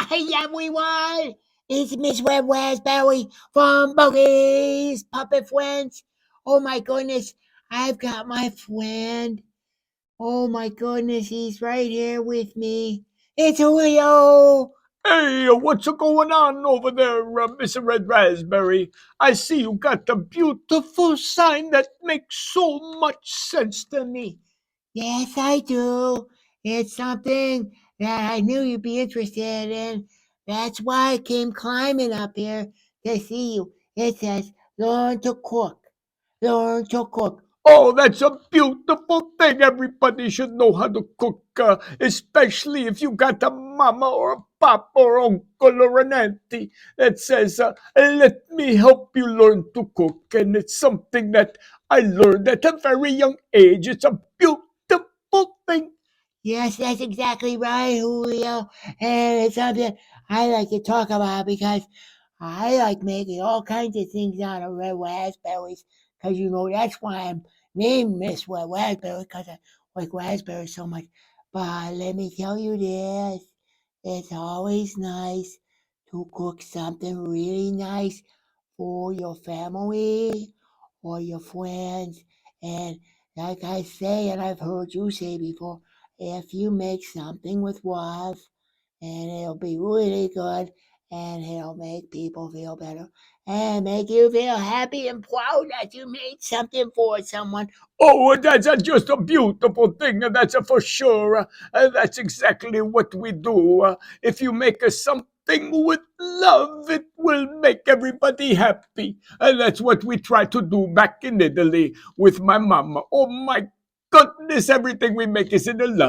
Hey everyone, it's Miss Red Raspberry from Buggy's Puppet Friends. Oh my goodness, I've got my friend. Oh my goodness, he's right here with me. It's Hoolio. Hey, what's going on over there, Mr. Red Raspberry? I see you got a beautiful sign that makes so much sense to me. Yes, I do. It's something that I knew you'd be interested in. That's why I came climbing up here to see you. It says, learn to cook. Learn to cook. Oh, that's a beautiful thing. Everybody should know how to cook, especially if you got a mama or a papa or uncle or an auntie that says, let me help you learn to cook. And it's something that I learned at a very young age. It's a beautiful thing. Yes, that's exactly right, Julio. And it's something I like to talk about because I like making all kinds of things out of red raspberries. Because, that's why I'm named Miss Red Raspberry, because I like raspberries so much. But let me tell you this, it's always nice to cook something really nice for your family or your friends. And like I say, and I've heard you say before, if you make something with love, and it'll be really good, and it'll make people feel better and make you feel happy and proud that you made something for someone. Oh, that's just a beautiful thing, and that's for sure. That's exactly what we do. If you make something with love, it will make everybody happy. And that's what we try to do back in Italy with my mama. Oh my goodness, everything we make is in the love.